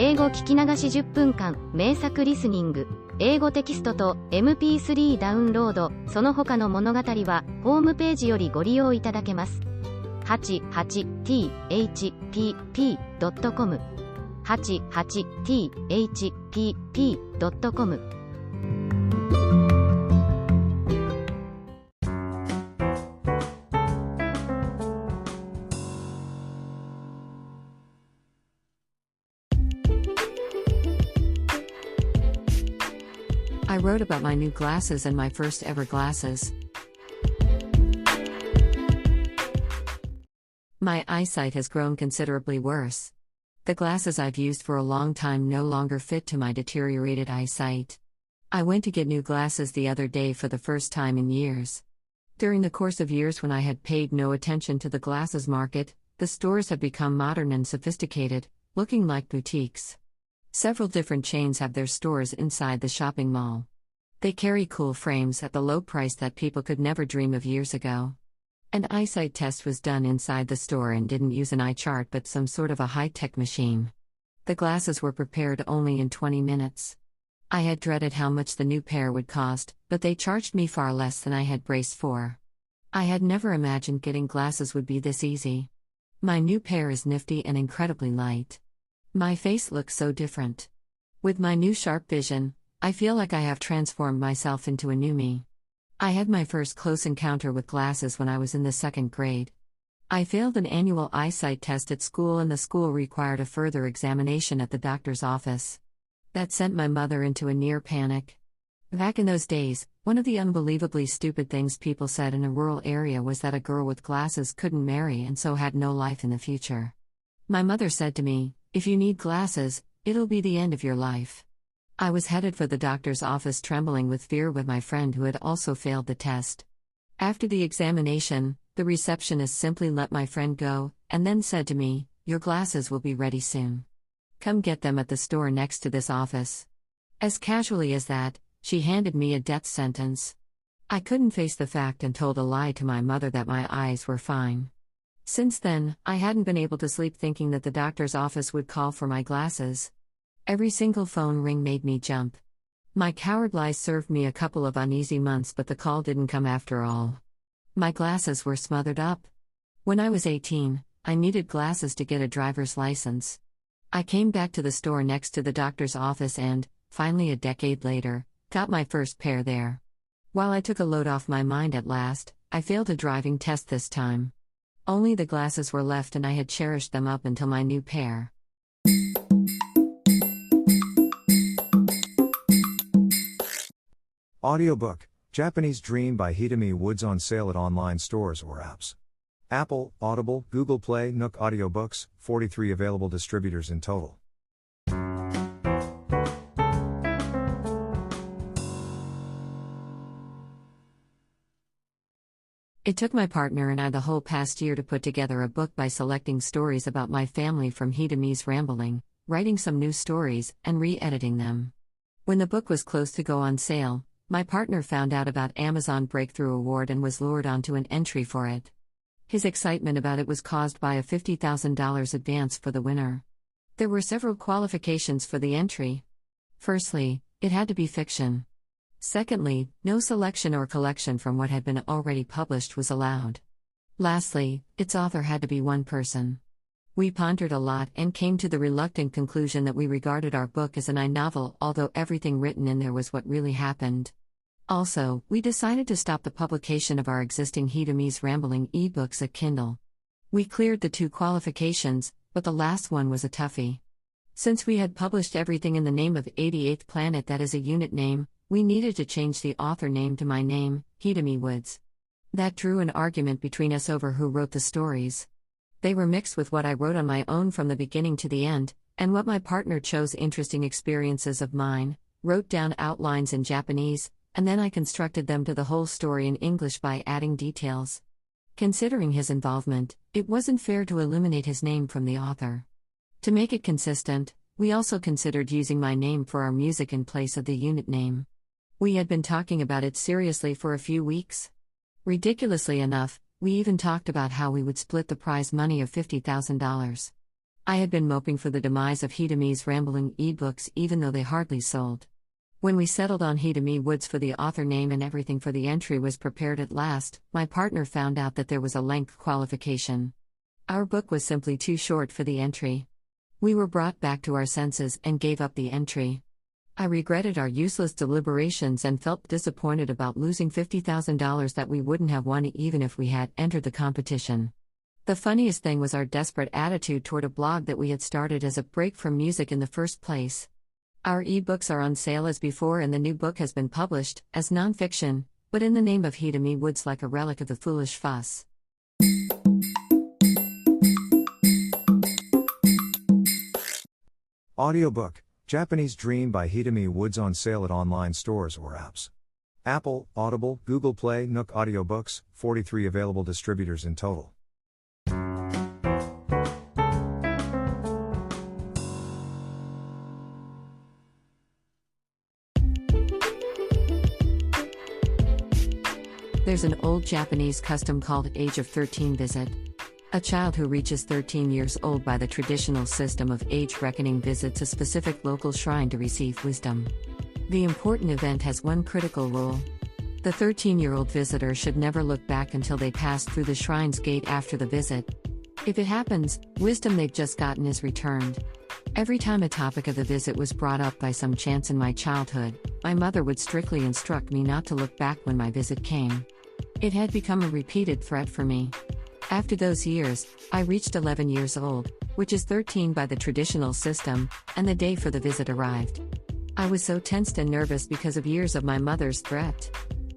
英語聞き流し10分間、名作リスニング、英語テキストと MP3 ダウンロード、その他の物語は、ホームページよりご利用いただけます。88thpp.com 88thpp.com I wrote about my new glasses and my first ever glasses. My eyesight has grown considerably worse. The glasses I've used for a long time no longer fit to my deteriorated eyesight. I went to get new glasses the other day for the first time in years. During the course of years when I had paid no attention to the glasses market, the stores have become modern and sophisticated, looking like boutiques. Several different chains have their stores inside the shopping mall. They carry cool frames at the low price that people could never dream of years ago. An eyesight test was done inside the store and didn't use an eye chart but some sort of a high-tech machine. The glasses were prepared only in 20 minutes. I had dreaded how much the new pair would cost, but they charged me far less than I had braced for. I had never imagined getting glasses would be this easy. My new pair is nifty and incredibly light. My face looks so different. With my new sharp vision, I feel like I have transformed myself into a new me. I had my first close encounter with glasses when I was in the 2nd grade. I failed an annual eyesight test at school and the school required a further examination at the doctor's office. That sent my mother into a near panic. Back in those days, one of the unbelievably stupid things people said in a rural area was that a girl with glasses couldn't marry and so had no life in the future. My mother said to me, "If you need glasses, it'll be the end of your life." I was headed for the doctor's office trembling with fear with my friend who had also failed the test. After the examination, the receptionist simply let my friend go, and then said to me, "Your glasses will be ready soon. Come get them at the store next to this office." As casually as that, she handed me a death sentence. I couldn't face the fact and told a lie to my mother that my eyes were fine. Since then, I hadn't been able to sleep thinking that the doctor's office would call for my glasses. Every single phone ring made me jump. My coward lies served me a couple of uneasy months, but the call didn't come after all. My glasses were smothered up. When I was 18, I needed glasses to get a driver's license. I came back to the store next to the doctor's office and, finally a decade later, got my first pair there. While I took a load off my mind at last, I failed a driving test this time. Only the glasses were left and I had cherished them up until my new pair. Audiobook, Japanese Dream by Hitomi Woods on sale at online stores or apps. Apple, Audible, Google Play, Nook Audiobooks, 43 available distributors in total. It took my partner and I the whole past year to put together a book by selecting stories about my family from Hitomi's rambling, writing some new stories, and re-editing them. When the book was close to go on sale, my partner found out about Amazon Breakthrough Award and was lured onto an entry for it. His excitement about it was caused by a $50,000 advance for the winner. There were several qualifications for the entry. Firstly, it had to be fiction. Secondly, no selection or collection from what had been already published was allowed. Lastly, its author had to be one person. We pondered a lot and came to the reluctant conclusion that we regarded our book as an I-novel, although everything written in there was what really happened. Also, we decided to stop the publication of our existing Hitomi's Rambling ebooks at Kindle. We cleared the 2 qualifications, but the last one was a toughie. Since we had published everything in the name of 88th Planet, that is a unit name, we needed to change the author name to my name, Hitomi Woods. That drew an argument between us over who wrote the stories. They were mixed with what I wrote on my own from the beginning to the end, and what my partner chose interesting experiences of mine, wrote down outlines in Japanese, and then I constructed them to the whole story in English by adding details. Considering his involvement, it wasn't fair to eliminate his name from the author. To make it consistent, we also considered using my name for our music in place of the unit name. We had been talking about it seriously for a few weeks. Ridiculously enough, we even talked about how we would split the prize money of $50,000. I had been moping for the demise of Hitomi's rambling e-books even though they hardly sold. When we settled on Hitomi Woods for the author name and everything for the entry was prepared at last, my partner found out that there was a length qualification. Our book was simply too short for the entry. We were brought back to our senses and gave up the entry. I regretted our useless deliberations and felt disappointed about losing $50,000 that we wouldn't have won even if we had entered the competition. The funniest thing was our desperate attitude toward a blog that we had started as a break from music in the first place. Our e-books are on sale as before and the new book has been published as non-fiction, but in the name of Hitomi Woods like a relic of the foolish fuss. Audiobook, Japanese Dream by Hitomi Woods on sale at online stores or apps. Apple, Audible, Google Play, Nook Audiobooks, 43 available distributors in total. There's an old Japanese custom called Age of 13 visit. A child who reaches 13 years old by the traditional system of age reckoning visits a specific local shrine to receive wisdom. The important event has one critical rule. The 13-year-old visitor should never look back until they pass through the shrine's gate after the visit. If it happens, wisdom they've just gotten is returned. Every time a topic of the visit was brought up by some chance in my childhood, my mother would strictly instruct me not to look back when my visit came. It had become a repeated threat for me. After those years, I reached 11 years old, which is 13 by the traditional system, and the day for the visit arrived. I was so tensed and nervous because of years of my mother's threat.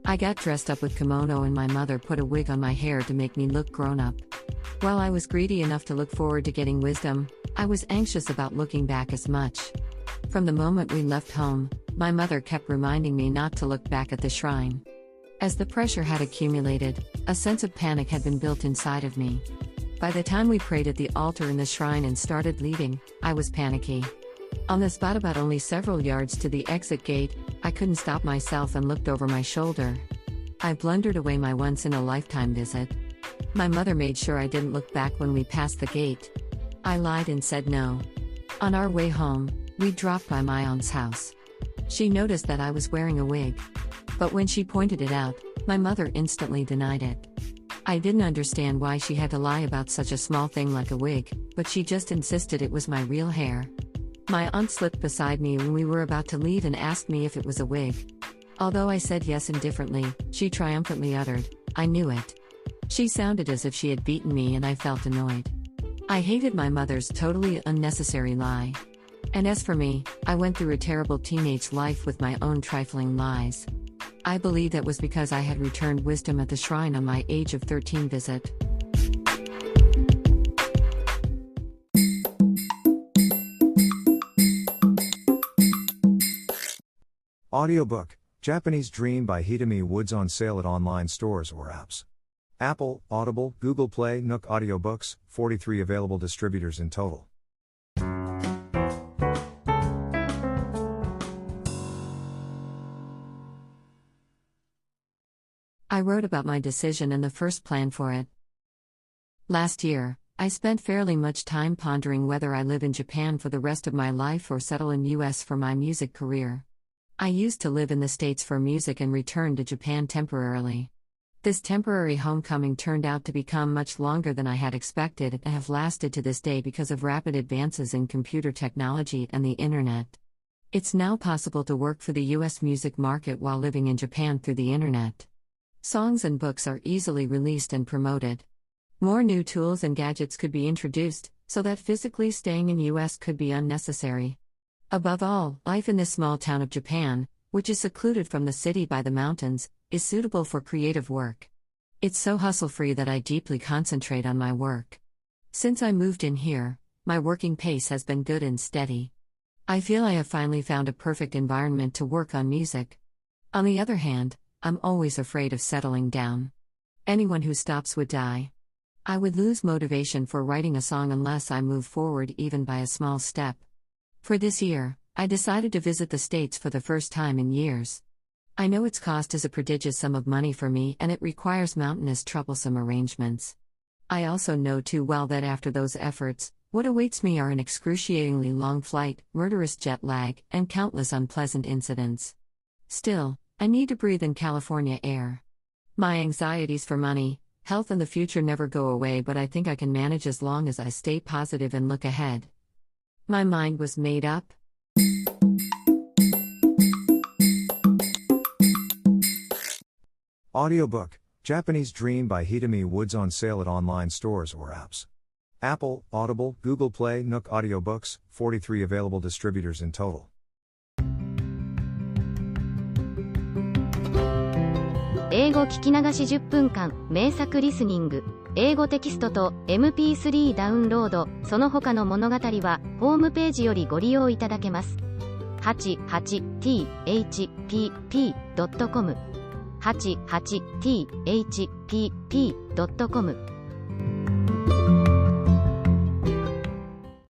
I got dressed up with kimono and my mother put a wig on my hair to make me look grown up. While I was greedy enough to look forward to getting wisdom, I was anxious about looking back as much. From the moment we left home, my mother kept reminding me not to look back at the shrine. As the pressure had accumulated, a sense of panic had been built inside of me. By the time we prayed at the altar in the shrine and started leaving, I was panicky. On the spot about only several yards to the exit gate, I couldn't stop myself and looked over my shoulder. I blundered away my once-in-a-lifetime visit. My mother made sure I didn't look back when we passed the gate. I lied and said no. On our way home, we dropped by my aunt's house. She noticed that I was wearing a wig. But when she pointed it out, my mother instantly denied it. I didn't understand why she had to lie about such a small thing like a wig, but she just insisted it was my real hair. My aunt slipped beside me when we were about to leave and asked me if it was a wig. Although I said yes indifferently, she triumphantly uttered, "I knew it." She sounded as if she had beaten me and I felt annoyed. I hated my mother's totally unnecessary lie. And as for me, I went through a terrible teenage life with my own trifling lies. I believe that was because I had returned wisdom at the shrine on my age of 13 visit. Audiobook, Japanese Dream by Hitomi Woods on sale at online stores or apps. Apple, Audible, Google Play, Nook Audiobooks, 43 available distributors in total. I wrote about my decision and the first plan for it. Last year, I spent fairly much time pondering whether I live in Japan for the rest of my life or settle in US for my music career. I used to live in the States for music and returned to Japan temporarily. This temporary homecoming turned out to become much longer than I had expected and have lasted to this day because of rapid advances in computer technology and the internet. It's now possible to work for the US music market while living in Japan through the internet. Songs and books are easily released and promoted. More new tools and gadgets could be introduced, so that physically staying in US could be unnecessary. Above all, life in this small town of Japan, which is secluded from the city by the mountains, is suitable for creative work. It's so hustle-free that I deeply concentrate on my work. Since I moved in here, my working pace has been good and steady. I feel I have finally found a perfect environment to work on music. On the other hand, I'm always afraid of settling down. Anyone who stops would die. I would lose motivation for writing a song unless I move forward even by a small step. For this year, I decided to visit the States for the first time in years. I know its cost is a prodigious sum of money for me and it requires mountainous troublesome arrangements. I also know too well that after those efforts, What awaits me are an excruciatingly long flight, murderous jet lag, and countless unpleasant incidents. Still, I need to breathe in California air. My anxieties for money, health, and the future never go away, but I think I can manage as long as I stay positive and look ahead. My mind was made up. Audiobook, Japanese Dream by Hitomi Woods on sale at online stores or apps. Apple, Audible, Google Play, Nook Audiobooks, 43 available distributors in total. 英語聞き流し10分間、名作リスニング。英語テキストと MP3 ダウンロード、その他の物語は、ホームページよりご利用いただけます。88thpp.com 88thpp.com